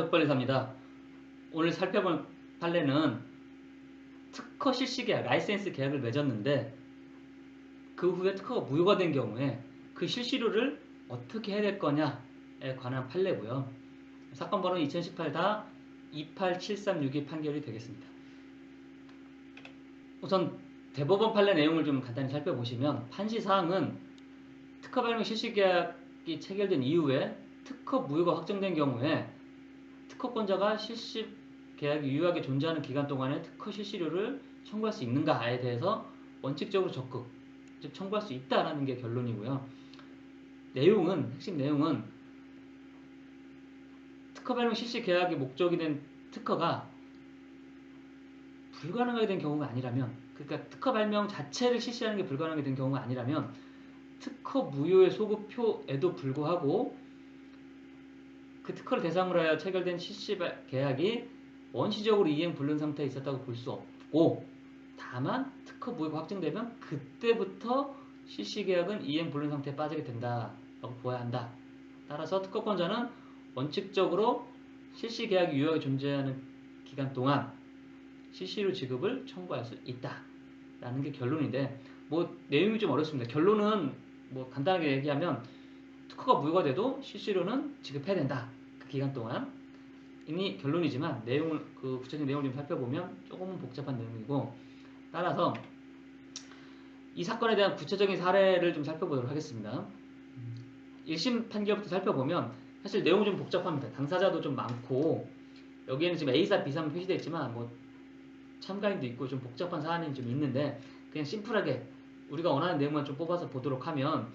족발리사입니다. 오늘 살펴볼 판례는 특허 실시 계약, 라이센스 계약을 맺었는데 그 후에 특허가 무효가 된 경우에 그 실시료를 어떻게 해야 될 거냐에 관한 판례고요. 사건 번호 2018-287362 판결이 되겠습니다. 우선 대법원 판례 내용을 좀 간단히 살펴보시면 판시 사항은 특허 발명 실시 계약이 체결된 이후에 특허 무효가 확정된 경우에 특허권자가 실시 계약이 유효하게 존재하는 기간 동안에 특허 실시료를 청구할 수 있는가에 대해서 원칙적으로 적극, 즉 청구할 수 있다라는 게 결론이고요. 핵심 내용은 특허 발명 실시 계약이 목적이 된 특허가 불가능하게 된 경우가 아니라면, 그러니까 특허 발명 자체를 실시하는 게 불가능하게 된 경우가 아니라면 특허 무효의 소급표에도 불구하고 그 특허를 대상으로 하여 체결된 실시 계약이 원시적으로 이행 불능 상태에 있었다고 볼 수 없고, 다만 특허 무효가 확정되면 그때부터 실시 계약은 이행 불능 상태에 빠지게 된다라고 보아야 한다. 따라서 특허권자는 원칙적으로 실시 계약이 유효하게 존재하는 기간 동안 실시료 지급을 청구할 수 있다라는 게 결론인데, 내용이 좀 어렵습니다. 결론은 간단하게 얘기하면 특허가 무효가 돼도 실시료는 지급해야 된다. 그 기간 동안. 이미 결론이지만 구체적인 내용을 좀 살펴보면 조금은 복잡한 내용이고, 따라서 이 사건에 대한 구체적인 사례를 좀 살펴보도록 하겠습니다. 1심 판결부터 살펴보면 사실 내용이 좀 복잡합니다. 당사자도 좀 많고, 여기에는 지금 A사, B사만 표시되어 있지만 참가인도 있고 좀 복잡한 사안이 좀 있는데, 그냥 심플하게 우리가 원하는 내용만 좀 뽑아서 보도록 하면,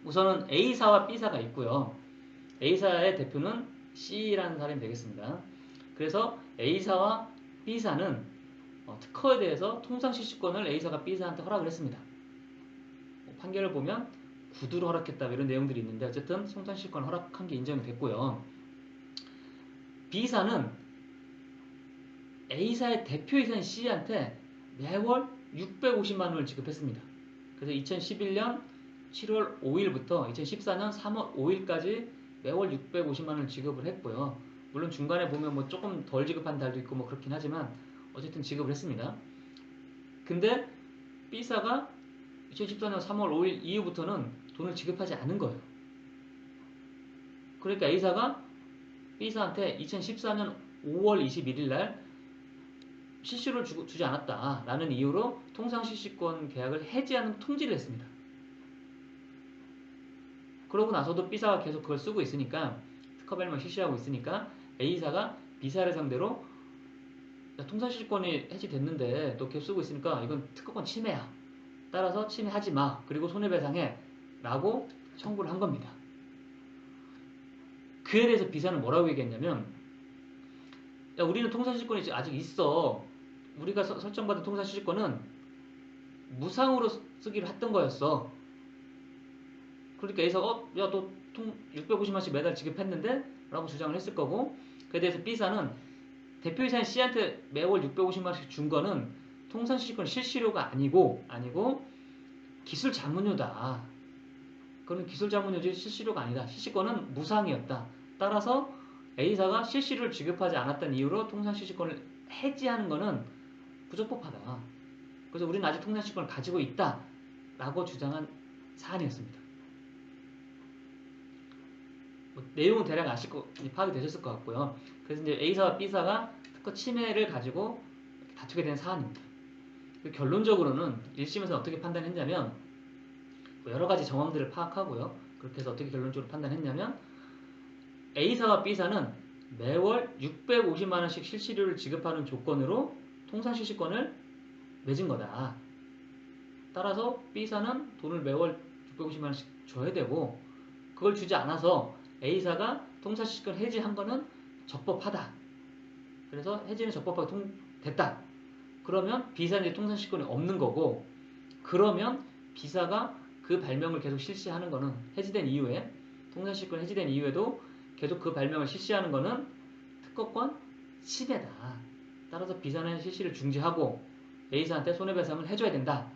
우선은 A사와 B사가 있고요. A사의 대표는 C라는 사람이 되겠습니다. 그래서 A사와 B사는 특허에 대해서 통상실시권을 A사가 B사한테 허락을 했습니다. 판결을 보면 구두로 허락했다 이런 내용들이 있는데, 어쨌든 통상실시권 허락한 게 인정이 됐고요. B사는 A사의 대표이사인 C한테 매월 650만 원을 지급했습니다. 그래서 2011년 7월 5일부터 2014년 3월 5일까지 매월 650만 원을 지급을 했고요. 물론 중간에 보면 조금 덜 지급한 달도 있고 그렇긴 하지만 어쨌든 지급을 했습니다. 근데 B사가 2014년 3월 5일 이후부터는 돈을 지급하지 않은 거예요. 그러니까 A사가 B사한테 2014년 5월 21일 날 실시료를 주지 않았다라는 이유로 통상실시권 계약을 해지하는 통지를 했습니다. 그러고 나서도 B사가 계속 그걸 쓰고 있으니까, 특허 발명 실시하고 있으니까 A사가 B사를 상대로 통상실시권이 해지됐는데 너 계속 쓰고 있으니까 이건 특허권 침해야. 따라서 침해하지 마. 그리고 손해배상해. 라고 청구를 한 겁니다. 그에 대해서 B사는 뭐라고 얘기했냐면, 야, 우리는 통상실시권이 아직 있어. 우리가 설정받은 통상실시권은 무상으로 쓰기로 했던 거였어. 그러니까 A사가 야, 너 650만씩 매달 지급했는데? 라고 주장을 했을 거고, 그에 대해서 B사는 대표이사인 C한테 매월 650만원씩 준 거는 통상실시권 실시료가 아니고 기술 자문료다. 그거는 기술 자문료지 실시료가 아니다. 실시권은 무상이었다. 따라서 A사가 실시료를 지급하지 않았던 이유로 통상실시권을 해지하는 거는 부적법하다. 그래서 우리는 아직 통상실시권을 가지고 있다. 라고 주장한 사안이었습니다. 내용은 대략 파악이 되셨을 것 같고요. 그래서 이제 A사와 B사가 특허 침해를 가지고 다투게 된 사안입니다. 결론적으로는 1심에서 어떻게 판단했냐면, 여러 가지 정황들을 파악하고요. 그렇게 해서 어떻게 결론적으로 판단했냐면, A사와 B사는 매월 650만원씩 실시료를 지급하는 조건으로 통상실시권을 맺은 거다. 따라서 B사는 돈을 매월 650만원씩 줘야 되고, 그걸 주지 않아서 A사가 통상실시권 해지한 거는 적법하다. 그래서 해지는 적법하게 됐다. 그러면 B사는 이제 통상실시권이 없는 거고, 그러면 B사가 그 발명을 계속 실시하는 거는 해지된 이후에, 통상실시권 해지된 이후에도 계속 그 발명을 실시하는 거는 특허권 침해다. 따라서 B사는 실시를 중지하고 A사한테 손해배상을 해줘야 된다.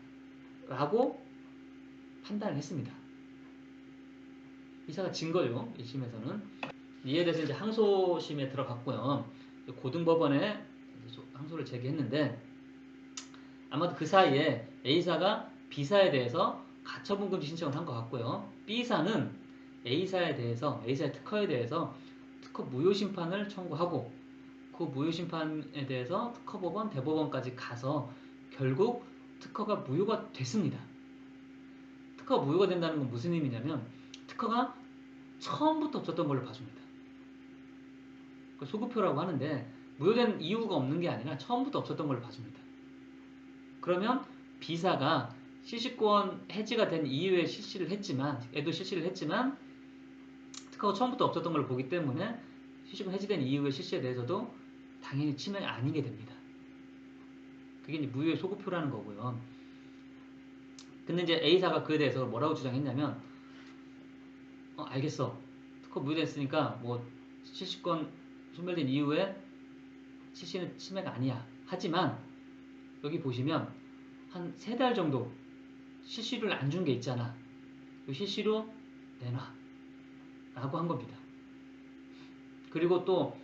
라고 판단을 했습니다. B사가 진 거죠. 1심에서는. 이에 대해서 이제 항소심에 들어갔고요. 고등법원에 항소를 제기했는데 아마도 그 사이에 A사가 B사에 대해서 가처분 금지 신청을 한 것 같고요. B사는 A사에 대해서 A사의 특허에 대해서 특허 무효 심판을 청구하고 그 무효 심판에 대해서 특허법원, 대법원까지 가서 결국 특허가 무효가 됐습니다. 특허가 무효가 된다는 건 무슨 의미냐면 특허가 처음부터 없었던 걸로 봐줍니다. 소급표라고 하는데 무효된 이유가 없는 게 아니라 처음부터 없었던 걸로 봐줍니다. 그러면 B사가 실시권 해지가 된 이후에 실시를 했지만 특허가 처음부터 없었던 걸로 보기 때문에 실시권 해지된 이후에 실시에 대해서도 당연히 침해가 아니게 됩니다. 그게 이제 무효의 소급표라는 거고요. 근데 이제 A사가 그에 대해서 뭐라고 주장했냐면 알겠어. 특허 무효됐으니까 뭐 실시권 소멸된 이후에 실시는 침해가 아니야. 하지만 여기 보시면 한 3달 정도 실시를 안 준 게 있잖아. 그 실시로 내놔 라고 한 겁니다. 그리고 또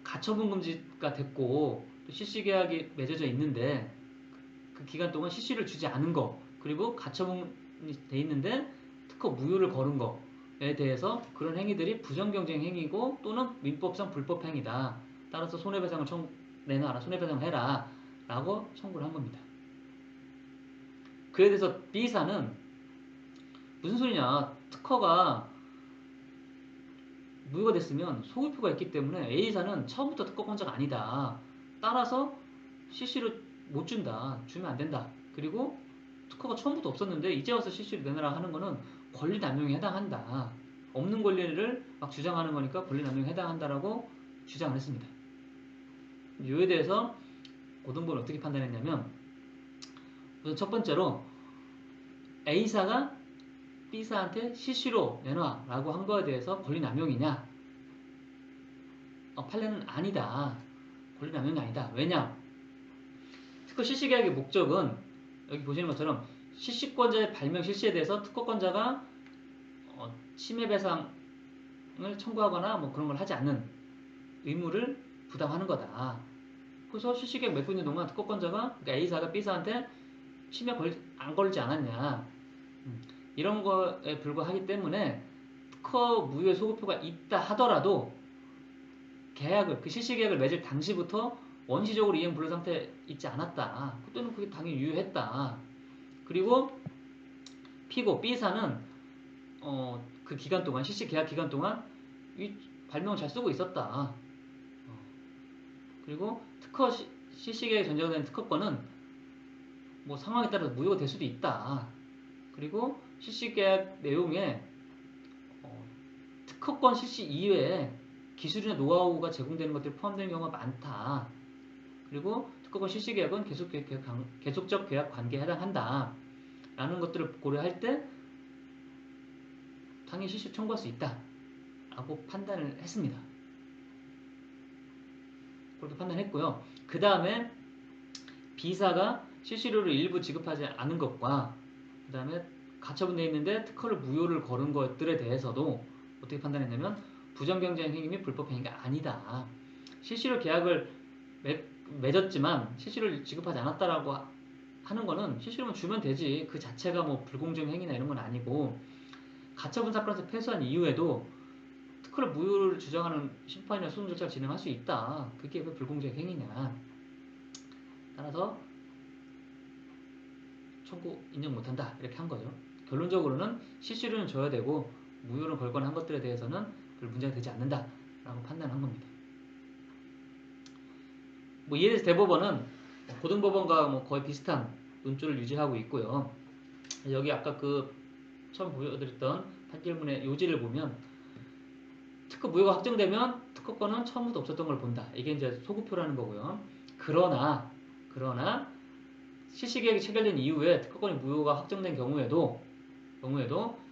가처분 금지가 됐고 또 실시 계약이 맺어져 있는데 그 기간 동안 실시를 주지 않은 거 그리고 가처분이 돼 있는데 특허 무효를 거른 거에 대해서 그런 행위들이 부정경쟁 행위고 또는 민법상 불법 행위다. 따라서 손해배상을 내놔라. 손해배상을 해라. 라고 청구를 한 겁니다. 그에 대해서 B사는 무슨 소리냐. 특허가 무효가 됐으면 소급표가 있기 때문에 A사는 처음부터 특허권자가 아니다. 따라서 CC를 못 준다. 주면 안 된다. 그리고 특허가 처음부터 없었는데 이제 와서 CC를 내놔라 하는 거는 권리 남용에 해당한다. 없는 권리를 막 주장하는 거니까 권리 남용에 해당한다라고 주장을 했습니다. 이에 대해서 고등법은 어떻게 판단했냐면 우선 첫 번째로 A사가 B사한테 CC로 내놔 라고 한 거에 대해서 권리 남용이냐? 판례는 아니다. 권리 남용이 아니다. 왜냐? 특허 실시계약의 목적은 여기 보시는 것처럼 실시권자의 발명 실시에 대해서 특허권자가 침해배상을 청구하거나 뭐 그런 걸 하지 않는 의무를 부담하는 거다. 그래서 실시계약 맺고 있는 동안 특허권자가 그러니까 A사가 B사한테 침해 안 걸지 않았냐. 이런 거에 불과하기 때문에 특허 무효 소급표가 있다 하더라도 그 실시계약을 맺을 당시부터 원시적으로 이행 불능 상태에 있지 않았다. 그때는 그게 당연히 유효했다. 그리고 피고 B사는 그 기간 동안 실시 계약 기간 동안 이 발명을 잘 쓰고 있었다. 그리고 실시 계약에 전제된 특허권은 뭐 상황에 따라서 무효가 될 수도 있다. 그리고 실시 계약 내용에 특허권 실시 이외에 기술이나 노하우가 제공되는 것들이 포함되는 경우가 많다. 그리고 특허권 실시 계약은 계속적 계약 관계에 해당한다. 라는 것들을 고려할 때 당연히 실시 청구할 수 있다. 라고 판단을 했습니다. 그렇게 판단했고요. 그 다음에 B사가 실시료를 일부 지급하지 않은 것과 그 다음에 가처분되어 있는데 특허를 무효를 거른 것들에 대해서도 어떻게 판단했냐면 부정경쟁 행위 및 불법 행위가 아니다. 실시료 계약을 맺었지만 실시료를 지급하지 않았다라고 하는 거는 실시료만 주면 되지. 그 자체가 뭐 불공정 행위나 이런 건 아니고 가처분 사건에서 패소한 이후에도 특허를 무효를 주장하는 심판이나 소송 절차를 진행할 수 있다. 그게 왜 불공정 행위냐. 따라서 청구 인정 못한다. 이렇게 한 거죠. 결론적으로는 실시료는 줘야 되고 무효를 걸거나 한 것들에 대해서는 별 문제가 되지 않는다. 라고 판단한 겁니다. 뭐 이에 대해서 대법원은 고등법원과 뭐 거의 비슷한 논조를 유지하고 있고요. 여기 아까 그 처음 보여드렸던 판결문의 요지를 보면 특허 무효가 확정되면 특허권은 처음부터 없었던 걸 본다. 이게 이제 소급표라는 거고요. 그러나 실시계약이 체결된 이후에 특허권이 무효가 확정된 경우에도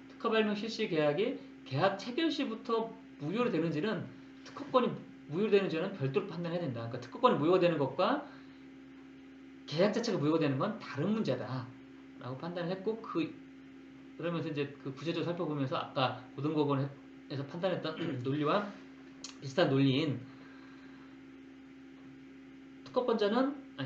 특허 발명 실시 계약이 계약 체결 시부터 무효로 되는지는 특허권이 무효로 되는지는 별도로 판단해야 된다. 그러니까 특허권이 무효가 되는 것과 계약 자체가 무효가 되는 건 다른 문제다. 라고 판단을 했고 그러면서 이제 그 구체적으로 살펴보면서 아까 고등법원에 에서 판단했던 논리와 비슷한 논리인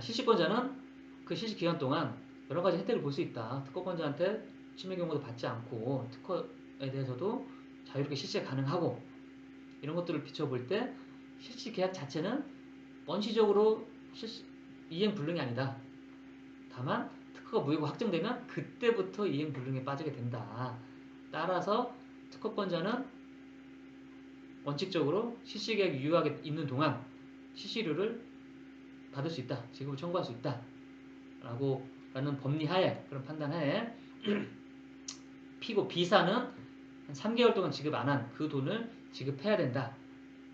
실시권자는 그 실시 기간 동안 여러 가지 혜택을 볼 수 있다. 특허권자한테 침해 경고도 받지 않고 특허에 대해서도 자유롭게 실시가 가능하고 이런 것들을 비춰볼 때 실시 계약 자체는 원시적으로 이행 불능이 아니다. 다만 특허가 무효가 확정되면 그때부터 이행 불능에 빠지게 된다. 따라서 특허권자는 원칙적으로 실시계약이 유효하게 있는 동안 실시료를 받을 수 있다. 지급을 청구할 수 있다. 라는 법리하에, 그런 판단하에 피고 B사는 한 3개월 동안 지급 안 한 그 돈을 지급해야 된다.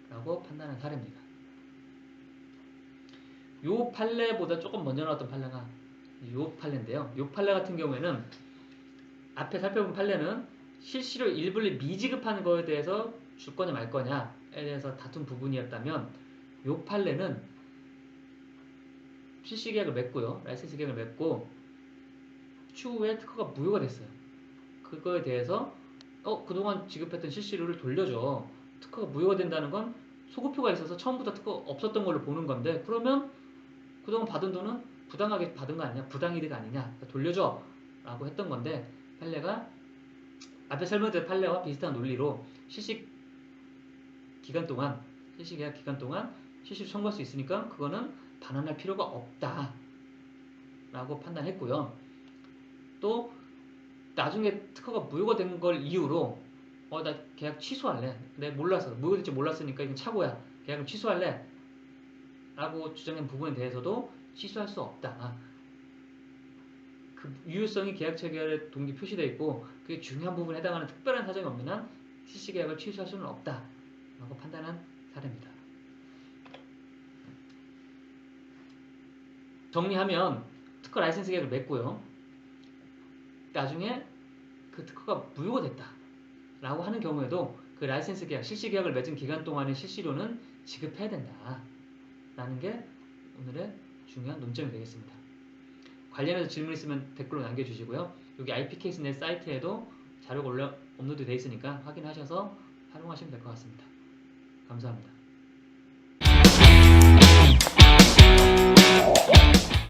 라고 판단한 사례입니다. 요 판례보다 조금 먼저 나왔던 판례가 요 판례인데요. 요 판례 같은 경우에는 앞에 살펴본 판례는 실시료 일부를 미지급하는 거에 대해서 줄 거냐 말 거냐에 대해서 다툰 부분이었다면 요 판례는 실시 계약을 맺고요. 라이센스 계약을 맺고 추후에 특허가 무효가 됐어요. 그거에 대해서 그동안 지급했던 실시료를 돌려줘. 특허가 무효가 된다는 건 소급표가 있어서 처음부터 특허 없었던 걸로 보는 건데 그러면 그동안 받은 돈은 부당하게 받은 거 아니냐? 부당이득 아니냐? 그러니까 돌려줘. 라고 했던 건데 판례가 앞에 설명드린 판례와 비슷한 논리로 실시 계약 기간 동안 실시를 청구할 수 있으니까 그거는 반환할 필요가 없다. 라고 판단했고요. 또 나중에 특허가 무효가 된 걸 이유로 나 계약 취소할래. 내가 몰라서 무효될지 몰랐으니까 이건 착오야. 계약을 취소할래. 라고 주장한 부분에 대해서도 취소할 수 없다. 그 유효성이 계약 체결의 동기 표시되어 있고 그게 중요한 부분에 해당하는 특별한 사정이 없는 한 실시 계약을 취소할 수는 없다. 라고 판단한 사례입니다. 정리하면 특허 라이센스 계약을 맺고요. 나중에 그 특허가 무효가 됐다. 라고 하는 경우에도 그 라이센스 계약, 실시 계약을 맺은 기간 동안의 실시료는 지급해야 된다. 라는 게 오늘의 중요한 논점이 되겠습니다. 관련해서 질문 있으면 댓글로 남겨주시고요. 여기 IP케이스넷 사이트에도 자료가 업로드 되어 있으니까 확인하셔서 활용하시면 될 것 같습니다. 감사합니다.